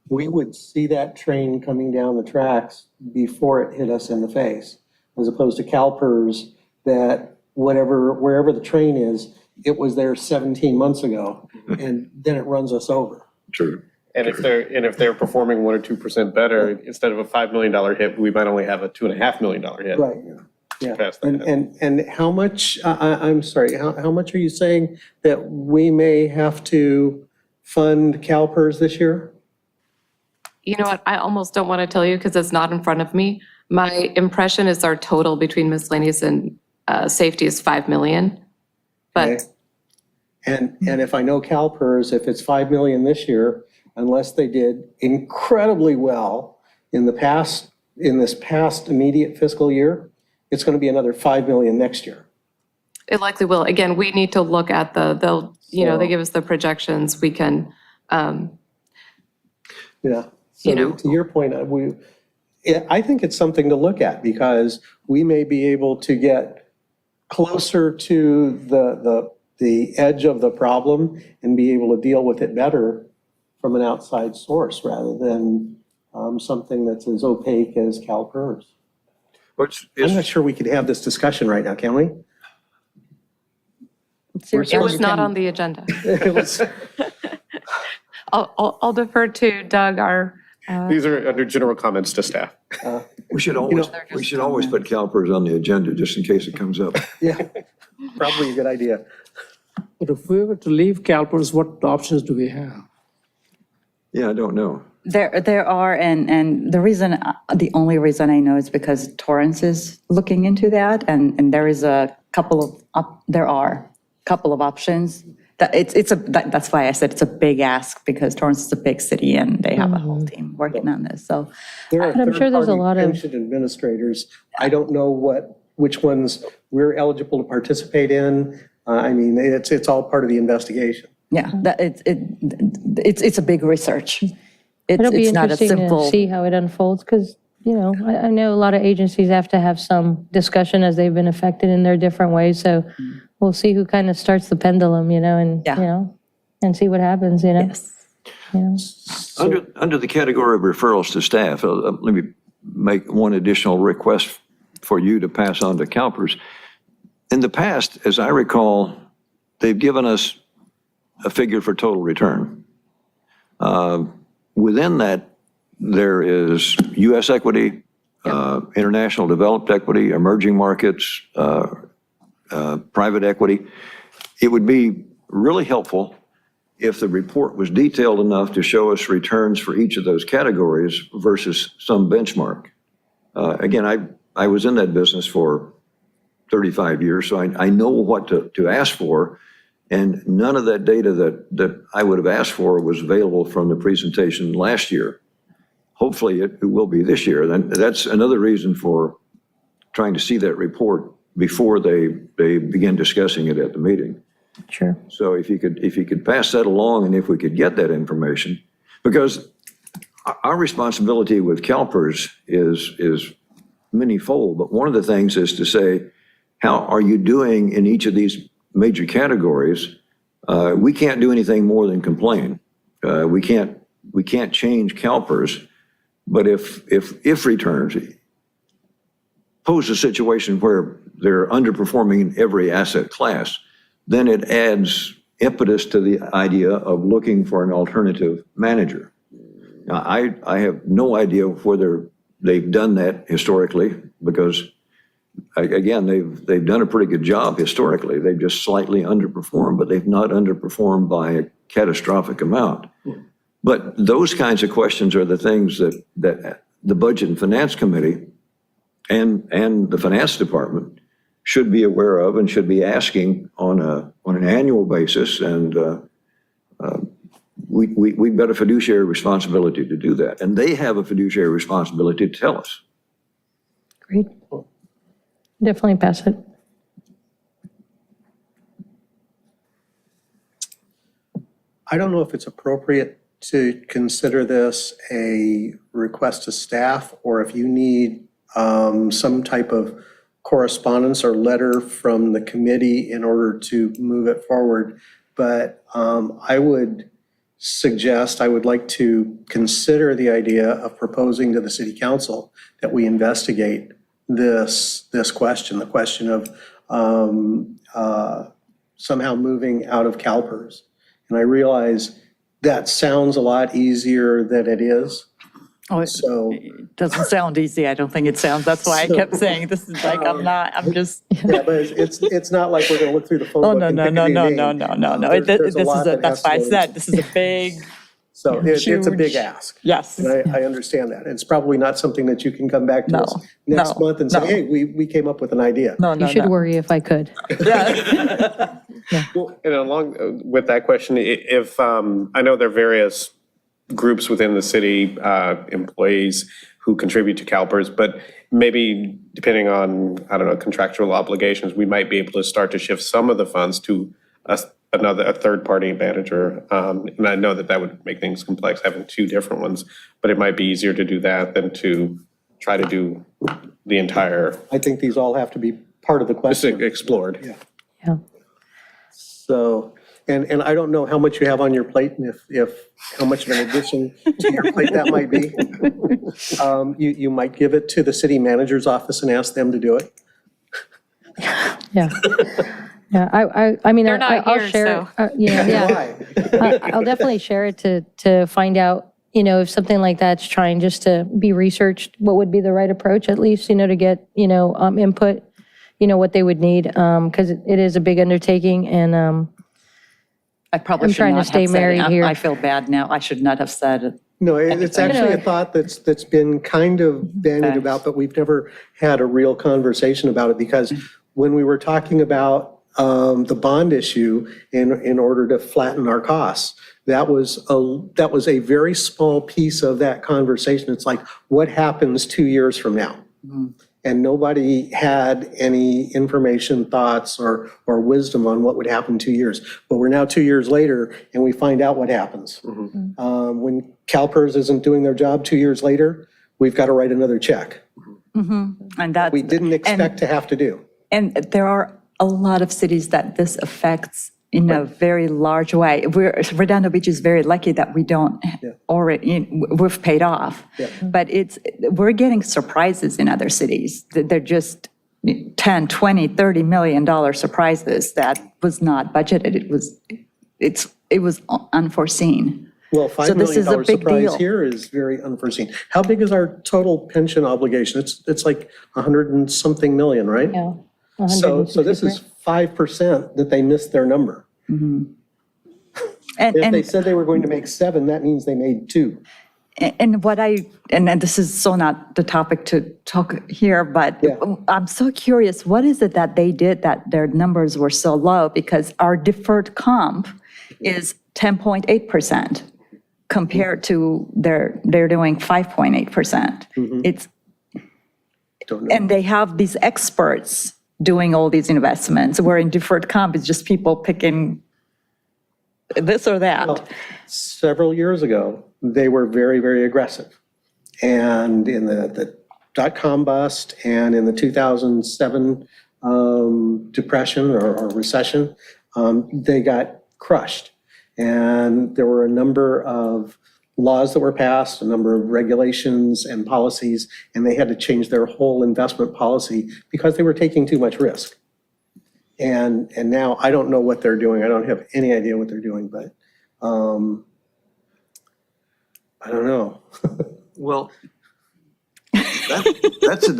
we would see that train coming down the tracks before it hit us in the face, as opposed to CalPERS that wherever the train is, it was there 17 months ago, and then it runs us over. True. And if they're performing 1 or 2% better, instead of a $5 million hit, we might only have a $2.5 million hit. Right, yeah. Past that. And how much, I'm sorry, how much are you saying that we may have to fund CalPERS this year? You know what, I almost don't want to tell you because it's not in front of me. My impression is our total between miscellaneous and safety is 5 million. But Okay. And if I know CalPERS, if it's 5 million this year, unless they did incredibly well in this past immediate fiscal year, it's going to be another 5 million next year. it likely will. Again, we need to look at they give us the projections, we can, Yeah. You So know. to your point, I think it's something to look at because we may be able to get closer to the edge of the problem and be able to deal with it better from an outside source rather than something that's as opaque as CalPERS. I'm not sure we could have this discussion right now, can we? it was not on the agenda. It was- I'll defer to Doug, our, These are under general comments to staff. We should always put CalPERS on the agenda just in case it comes up. Yeah, probably a good idea. But if we were to leave CalPERS, what options do we have? Yeah, I don't know. There are, and the only reason I know is because Torrance is looking into that, and there are a couple of options. That's why I said it's a big ask, because Torrance is a big city and they have a whole team working on this, so. There are But I'm sure there's a third-party lot of- pension administrators. I don't know which ones we're eligible to participate in. I mean, it's all part of the investigation. Yeah, it's a big research. It'll be It's not a interesting to simple. see how it unfolds, because, I know a lot of agencies have to have some discussion as they've been affected in their different ways, so we'll see who kind of starts the pendulum, Yeah. and see what happens, Yes. Under the category of referrals to staff, let me make one additional request for you to pass on to CalPERS. In the past, as I recall, they've given us a figure for total return. Within that, there is U.S. equity, international developed equity, emerging markets, private equity. It would be really helpful if the report was detailed enough to show us returns for each of those categories versus some benchmark. Again, I was in that business for 35 years, so I know what to ask for, and none of that data that I would have asked for was available from the presentation last year. Hopefully it will be this year. Then that's another reason for trying to see that report before they begin discussing it at the meeting. Sure. So if you could pass that along, and if we could get that information, because our responsibility with CalPERS is many-fold, but one of the things is to say, how are you doing in each of these major categories? We can't do anything more than complain. We can't change CalPERS, but if returns pose a situation where they're underperforming in every asset class, then it adds impetus to the idea of looking for an alternative manager. Now, I have no idea whether they've done that historically, because again, they've done a pretty good job historically. They've just slightly underperformed, but they've not underperformed by a catastrophic amount. But those kinds of questions are the things that the Budget and Finance Committee and the Finance Department should be aware of and should be asking on an annual basis. And we've got a fiduciary responsibility to do that. And they have a fiduciary responsibility to tell us. Great. Definitely pass it. I don't know if it's appropriate to consider this a request to staff, or if you need some type of correspondence or letter from the committee in order to move it forward. But I would suggest, I would like to consider the idea of proposing to the city council that we investigate this question, the question of somehow moving out of CalPERS. And I realize that sounds a lot easier than it is. Oh, So, it doesn't sound easy. I don't think it sounds. That's why I kept saying this is like, I'm just. yeah, but it's not like we're going to look through the phone Oh, book no, and no, pick no, any no, name. no, no, no, no. There's a lot that That's has why I to go said into- this is a big, So it's a big huge- ask. yes. And I understand that. It's probably not something that you can come back to No, us next no, month and say, no. hey, we came up with an idea. No, no, You should no. worry if I could. Yeah. Well, and along with that question, if, I know there are various groups within the city, employees who contribute to CalPERS, but maybe depending on, I don't know, contractual obligations, we might be able to start to shift some of the funds to a third-party manager. And I know that would make things complex, having two different ones, but it might be easier to do that than to try to do the entire, I think these all have to be part of the just question. explored. Yeah. So, and I don't know how much you have on your plate and if how much of an addition to your plate that might be. You might give it to the city manager's office and ask them to do it. Yeah. Yeah, I mean, They're not I'll here, share. so. Yeah. Why? I'll definitely share it to find out, if something like that's trying just to be researched, what would be the right approach, at least, to get, input, what they would need, because it is a big undertaking, and I probably I'm should trying to not stay have said it. married here. I feel bad now. I should not have said it. No, it's actually a thought that's been kind of bandied Okay. about, but we've never had a real conversation about it, because when we were talking about the bond issue in order to flatten our costs, that was a very small piece of that conversation. It's like, what happens 2 years from now? And nobody had any information, thoughts, or wisdom on what would happen 2 years. But we're now 2 years later, and we find out what happens. When CalPERS isn't doing their job 2 years later, we've got to write another check. And that. We didn't expect to have to do. And there are a lot of cities that this affects in a very large way. Redondo Beach is very lucky that we don't already, we've paid off. But we're getting surprises in other cities. They're just 10, 20, $30 million surprises that was not budgeted. It's it was unforeseen. Well, So $5 this is a million big surprise deal. here is very unforeseen. How big is our total pension obligation? It's like 100 and something million, right? Yeah. So this is 5% that they missed their number. And, If they and, said they were going to make 7, that means they made 2. and what and this is so not the topic to talk here, but Yeah. I'm so curious, what is it that they did that their numbers were so low? Because our deferred comp is 10.8% compared to they're doing 5.8%. It's, Don't know. and they have these experts doing all these investments, where in deferred comp, it's just people picking this or that. Well, several years ago, they were very, very aggressive. And in the dot-com bust and in the 2007 depression or recession, they got crushed. And there were a number of laws that were passed, a number of regulations and policies, and they had to change their whole investment policy because they were taking too much risk. And now I don't know what they're doing. I don't have any idea what they're doing, but I don't know. Well, that's a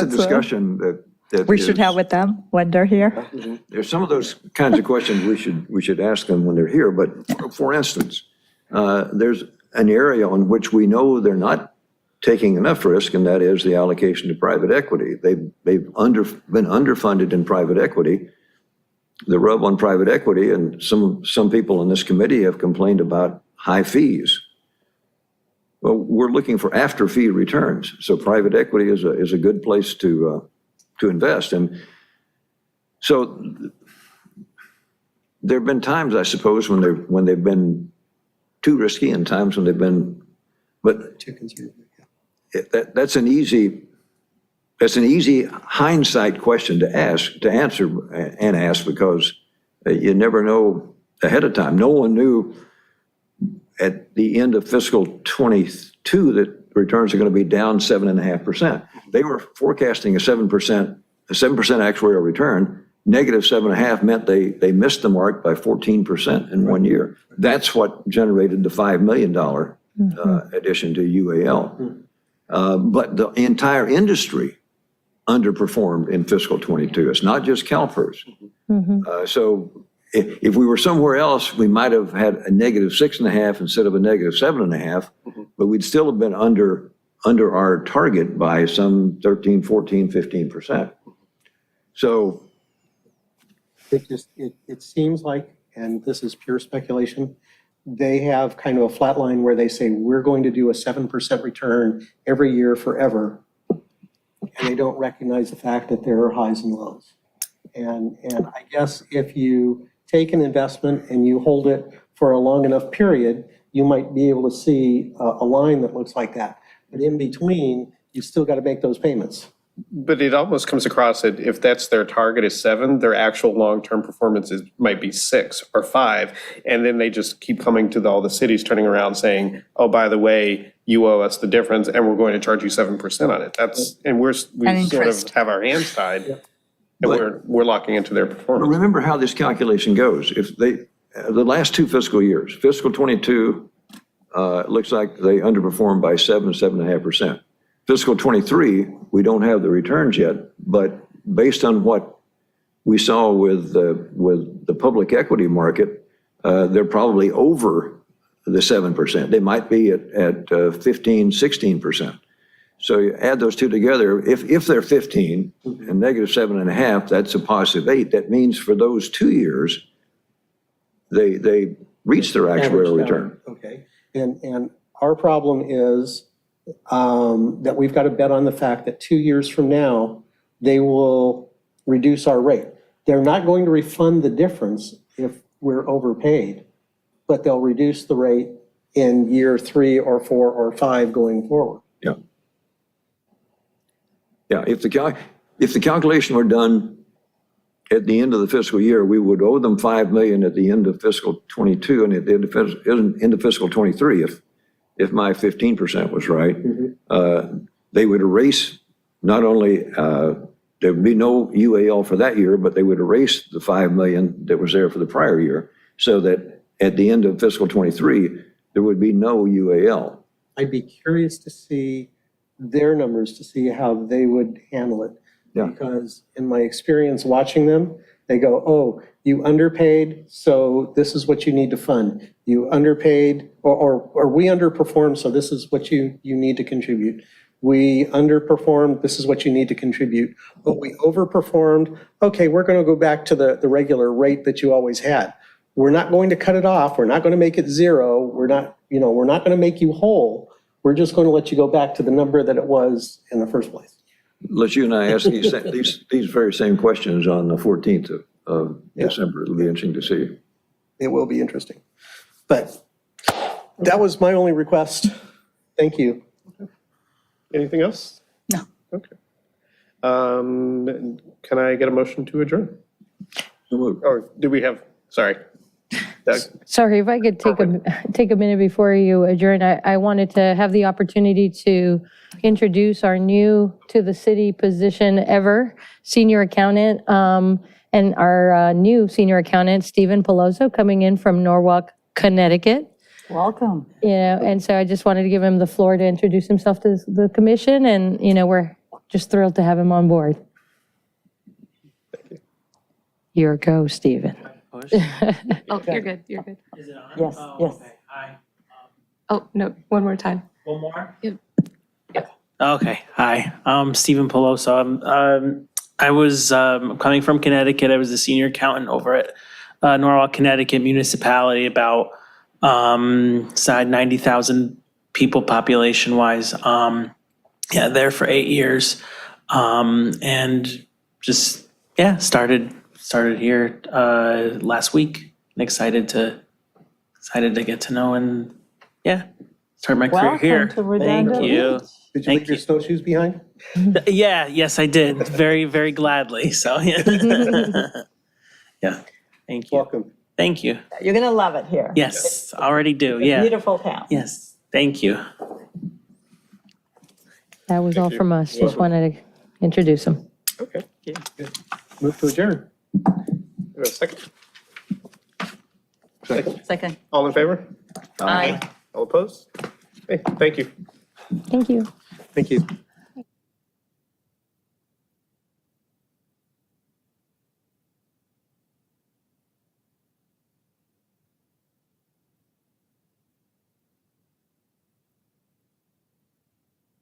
discussion that We should have with them when they're here. There's some of those kinds of questions we should ask them when they're here. But for instance, there's an area on which we know they're not taking enough risk, and that is the allocation to private equity. They've been underfunded in private equity. The rub on private equity, and some people in this committee have complained about high fees. Well, we're looking for after fee returns. So private equity is a good place to invest. And so there have been times, I suppose, when they've been too risky, and times when they've been, but Too conservative. that's an easy hindsight question to answer because you never know ahead of time. No one knew at the end of fiscal 22 that returns are going to be down 7.5%. They were forecasting a 7% actuarial return. Negative 7.5 meant they missed the mark by 14% in 1 year. That's what generated the $5 million addition to UAL. But the entire industry underperformed in fiscal 22. It's not just CalPERS. So if we were somewhere else, we might have had a negative 6.5 instead of a negative 7.5, but we'd still have been under our target by some 13, 14, 15%. So It seems like, and this is pure speculation, they have kind of a flat line where they say, we're going to do a 7% return every year forever. And they don't recognize the fact that there are highs and lows. And I guess if you take an investment and you hold it for a long enough period, you might be able to see a line that looks like that. But in between, you still got to make those payments. But it almost comes across that if that's their target is 7, their actual long-term performance might be 6 or 5. And then they just keep coming to all the cities turning around saying, oh, by the way, you owe us the difference and we're going to charge you 7% on it. And we sort of interest. have our hands tied and we're locking into their performance. remember how this calculation goes. If the last 2 fiscal years, fiscal 22, looks like they underperformed by 7.5%. Fiscal 23, we don't have the returns yet, but based on what we saw with the public equity market, they're probably over the 7%. They might be at 15, 16%. So you add those two together, if they're 15 and negative 7.5, that's a positive 8. That means for those 2 years, they reach their actuarial return. Okay, and our problem is that we've got to bet on the fact that 2 years from now, they will reduce our rate. They're not going to refund the difference if we're overpaid, but they'll reduce the rate in year 3 or 4 or 5 going forward. Yeah. Yeah, if the calculation were done at the end of the fiscal year, we would owe them $5 million at the end of fiscal 22 and at the end of fiscal 23 if my 15% was right. They would erase not only, there would be no UAL for that year, but they would erase the $5 million that was there for the prior year so that at the end of fiscal '23, there would be no UAL. I'd be curious to see their numbers, to see how they would handle it. Yeah. Because in my experience watching them, they go, oh, you underpaid, so this is what you need to fund. You underpaid, or we underperformed, so this is what you need to contribute. We underperformed, this is what you need to contribute. But we overperformed, okay, we're going to go back to the regular rate that you always had. We're not going to cut it off, we're not going to make it zero, we're not going to make you whole. We're just going to let you go back to the number that it was in the first place. Let's you and I ask these very same questions on the 14th of December. It'll be interesting to see. It will be interesting. But that was my only request. Thank you. Anything else? No. Okay. Can I get a motion to adjourn? Or do we have, sorry. Doug? Sorry, if I could take a minute before you adjourn, I wanted to have the opportunity to introduce our new to the city position ever, senior accountant, and our new senior accountant, Stephen Peloso, coming in from Norwalk, Connecticut. Welcome. And so I just wanted to give him the floor to introduce himself to the commission, and, we're just thrilled to have him on board. Your go, Stephen. Oh, you're good, you're good. Is it on? Yes, yes. Okay. Hi. Oh, no, one more time. One more? Yep. Okay, hi, I'm Stephen Peloso. I was coming from Connecticut. I was a senior accountant over at Norwalk, Connecticut municipality, about side 90,000 people population-wise. There for 8 years, and just started here last week. And excited to get to know and start my career here. Welcome to Redondo Thank you. Beach. Did you Thank leave your you. snowshoes behind? Yes, I did. Very, very gladly. So, yeah. Thank you. Welcome. Thank you. You're going to love it here. Yes, already do. It's a Yeah. beautiful town. Yes. Thank you. That was all from us. Just wanted to introduce him. Okay. Move to adjourn. A second. Second. All in favor? Aye. All opposed? Hey, thank you. Thank you. Thank you.